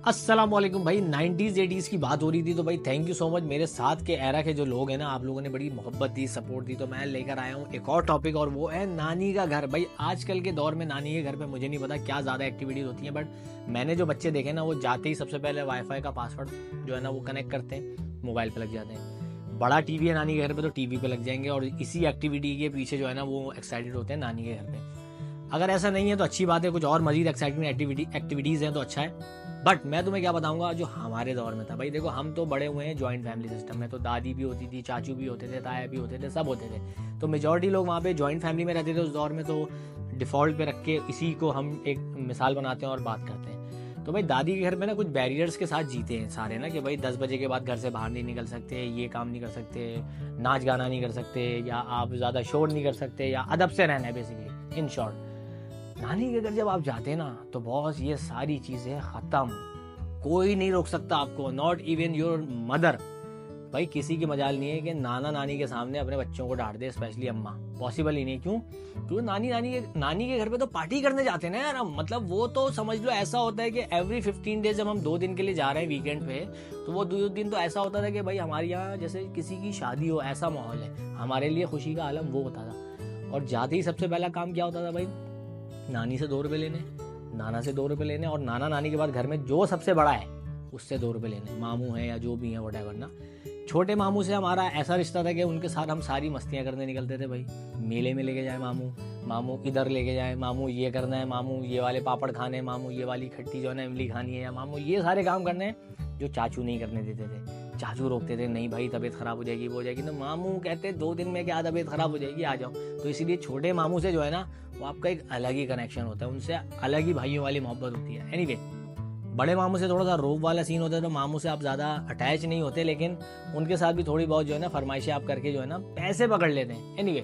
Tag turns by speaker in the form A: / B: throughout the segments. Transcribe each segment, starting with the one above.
A: अस्सलाम वालेकुम भाई। 90s 80s की बात हो रही थी तो भाई थैंक यू सो मच। मेरे साथ के एरा के जो लोग हैं ना, आप लोगों ने बड़ी मोहब्बत दी, सपोर्ट दी, तो मैं लेकर आया हूँ एक और टॉपिक, और वो है नानी का घर। भाई आजकल के दौर में नानी के घर पे मुझे नहीं पता क्या ज़्यादा एक्टिविटीज़ होती हैं, बट मैंने जो बच्चे देखे ना, वो जाते ही सबसे पहले वाईफाई का पासवर्ड जो है ना वो कनेक्ट करते हैं, मोबाइल पर लग जाते हैं। बड़ा टीवी है नानी के घर पे तो टीवी पे लग जाएंगे, और इसी एक्टिविटी के पीछे जो है ना वो एक्साइटेड होते हैं नानी के घर पे। अगर ऐसा नहीं है तो अच्छी बात है, कुछ और मजीद एक्साइटिंग एक्टिविटीज़ हैं तो अच्छा है। बट मैं तुम्हें क्या बताऊंगा जो हमारे दौर में था। भाई देखो, हम तो बड़े हुए हैं जॉइंट फैमिली सिस्टम में, तो दादी भी होती थी, चाचू भी होते थे, ताया भी होते थे, सब होते थे। तो मेजॉरिटी लोग वहाँ पे जॉइंट फैमिली में रहते थे उस दौर में, तो डिफ़ॉल्ट पे रख के इसी को हम एक मिसाल बनाते हैं और बात करते हैं। तो भाई दादी के घर में ना कुछ बैरियर्स के साथ जीते हैं सारे ना, कि भाई 10 बजे के बाद घर से बाहर नहीं निकल सकते, ये काम नहीं कर सकते, नाच गाना नहीं कर सकते, या आप ज़्यादा शोर नहीं कर सकते, या अदब से रहना है बेसिकली, इन शॉर्ट। नानी के घर जब आप जाते हैं ना तो बॉस ये सारी चीज़ें ख़त्म। कोई नहीं रोक सकता आपको, नॉट इवन योर मदर। भाई किसी की मजाल नहीं है कि नाना नानी के सामने अपने बच्चों को डांट दे, स्पेशली अम्मा। पॉसिबल ही नहीं। क्यों? क्योंकि नानी के घर पे तो पार्टी करने जाते हैं ना यार हम। मतलब वो तो समझ लो ऐसा होता है कि एवरी 15 डेज जब हम 2 दिन के लिए जा रहे हैं वीकेंड पे, तो वो 2 दिन तो ऐसा होता था कि भाई हमारे यहाँ जैसे किसी की शादी हो, ऐसा माहौल है। हमारे लिए खुशी का आलम वो होता था। और जाते ही सबसे पहला काम क्या होता था भाई? नानी से 2 रुपये लेने, नाना से 2 रुपये लेने, और नाना नानी के बाद घर में जो सबसे बड़ा है उससे 2 रुपये लेने। मामू है या जो भी है वटेवर ना। छोटे मामू से हमारा ऐसा रिश्ता था कि उनके साथ हम सारी मस्तियाँ करने निकलते थे। भाई मेले में लेके जाए मामू, मामू इधर लेके जाए, मामू ये करना है, मामू ये वाले पापड़ खाने हैं, मामू ये वाली खट्टी जो है ना इमली खानी है, या मामू ये सारे काम करने हैं जो चाचू नहीं करने देते थे। चाचू रोकते थे, नहीं भाई तबीयत खराब हो जाएगी, वो हो जाएगी। तो मामू कहते 2 दिन में क्या तबीयत खराब हो जाएगी, आ जाओ। तो इसीलिए छोटे मामू से जो है ना वो आपका एक अलग ही कनेक्शन होता है, उनसे अलग ही भाइयों वाली मोहब्बत होती है। एनीवे, बड़े मामू से थोड़ा सा रोब वाला सीन होता है, तो मामू से आप ज़्यादा अटैच नहीं होते, लेकिन उनके साथ भी थोड़ी बहुत जो है ना फरमाइशें आप करके जो है ना पैसे पकड़ लेते हैं। एनीवे,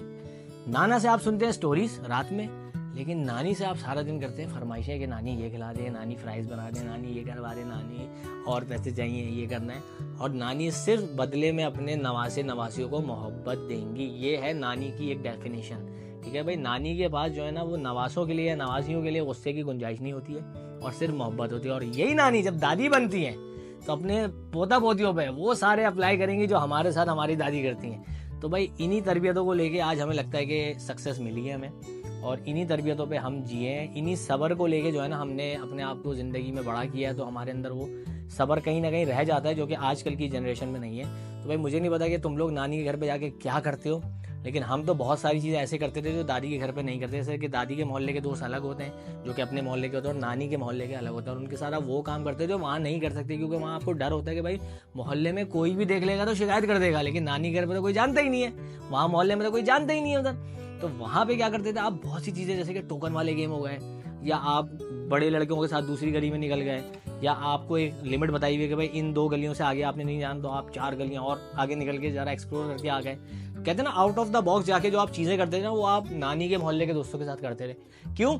A: नाना से आप सुनते हैं स्टोरीज रात में, लेकिन नानी से आप सारा दिन करते हैं फरमाइशें कि नानी ये खिला दे, नानी फ्राइज बना दे, नानी ये करवा दे, नानी और पैसे चाहिए, ये करना है। और नानी सिर्फ बदले में अपने नवासे नवासियों को मोहब्बत देंगी। ये है नानी की एक डेफिनेशन। ठीक है भाई, नानी के पास जो है ना वो नवासों के लिए, नवासियों के लिए गुस्से की गुंजाइश नहीं होती है, और सिर्फ मोहब्बत होती है। और यही नानी जब दादी बनती हैं तो अपने पोता पोतियों पे वो सारे अप्लाई करेंगी जो हमारे साथ हमारी दादी करती हैं। तो भाई इन्हीं तरबियतों को लेके आज हमें लगता है कि सक्सेस मिली है हमें, और इन्हीं तरबियतों पे हम जिए हैं। इन्हीं सब्र को लेके जो है ना हमने अपने आप को ज़िंदगी में बड़ा किया है, तो हमारे अंदर वो सब्र कहीं ना कहीं रह जाता है, जो कि आजकल की जनरेशन में नहीं है। तो भाई मुझे नहीं पता कि तुम लोग नानी के घर पे जाके क्या करते हो, लेकिन हम तो बहुत सारी चीज़ें ऐसे करते थे जो दादी के घर पे नहीं करते। जैसे कि दादी के मोहल्ले के दोस्त अलग होते हैं जो कि अपने मोहल्ले के होते हैं, और नानी के मोहल्ले के अलग होते हैं, और उनके साथ आप वो काम करते हैं जो वहाँ नहीं कर सकते, क्योंकि वहाँ आपको डर होता है कि भाई मोहल्ले में कोई भी देख लेगा तो शिकायत कर देगा। लेकिन नानी के घर पर तो कोई जानता ही नहीं है, वहाँ मोहल्ले में तो कोई जानता ही नहीं है उधर। तो वहाँ पे क्या करते थे आप? बहुत सी चीज़ें, जैसे कि टोकन वाले गेम हो गए, या आप बड़े लड़कों के साथ दूसरी गली में निकल गए, या आपको एक लिमिट बताई हुई है कि भाई इन 2 गलियों से आगे आपने नहीं जाना, तो आप 4 गलियां और आगे निकल के ज़रा एक्सप्लोर करके आ गए। कहते हैं ना आउट ऑफ द बॉक्स जाके जो आप चीज़ें करते थे ना, वो आप नानी के मोहल्ले के दोस्तों के साथ करते थे। क्यों?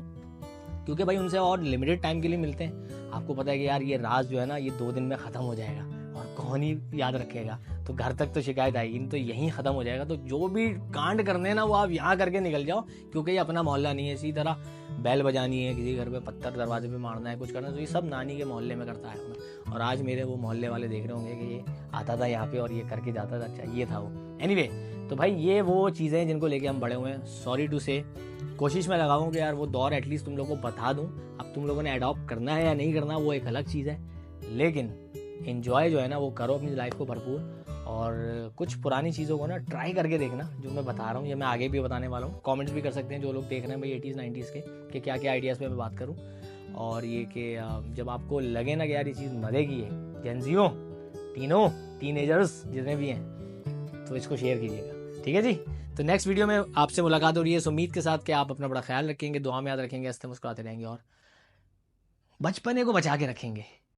A: क्योंकि भाई उनसे और लिमिटेड टाइम के लिए मिलते हैं। आपको पता है कि यार ये राज जो है ना ये 2 दिन में ख़त्म हो जाएगा, और कौन ही याद रखेगा, तो घर तक तो शिकायत आएगी नहीं, तो यहीं ख़त्म हो जाएगा। तो जो भी कांड करने हैं ना वो आप यहाँ करके निकल जाओ, क्योंकि ये अपना मोहल्ला नहीं है। इसी तरह बैल बजानी है, किसी घर पे पत्थर दरवाजे पे मारना है, कुछ करना है, तो ये सब नानी के मोहल्ले में करता है। और आज मेरे वो मोहल्ले वाले देख रहे होंगे कि ये आता था यहाँ पे और ये करके जाता था, अच्छा ये था वो। एनीवे, तो भाई ये वो चीज़ें हैं जिनको लेके हम बड़े हुए हैं। सॉरी टू से, कोशिश में लगाऊँ कि यार वो दौर एटलीस्ट तुम लोगों को बता दूँ। अब तुम लोगों ने अडॉप्ट करना है या नहीं करना वो एक अलग चीज़ है, लेकिन एंजॉय जो है ना वो करो अपनी लाइफ को भरपूर। और कुछ पुरानी चीज़ों को ना ट्राई करके देखना जो मैं बता रहा हूँ, ये मैं आगे भी बताने वाला हूँ। कमेंट्स भी कर सकते हैं जो लोग देख रहे हैं भाई 80s 90s के, कि क्या क्या आइडियाज़ पे मैं बात करूँ। और ये कि जब आपको लगे ना कि यार ये चीज़ मज़े की है, जेंजियों, टीनेजर्स जितने भी हैं, तो इसको शेयर कीजिएगा। ठीक है जी। तो नेक्स्ट वीडियो में आपसे मुलाकात हो रही है इस उम्मीद के साथ कि आप अपना बड़ा ख्याल रखेंगे, दुआ में याद रखेंगे, हंसते मुस्कुराते रहेंगे, और बचपने को बचा के रखेंगे।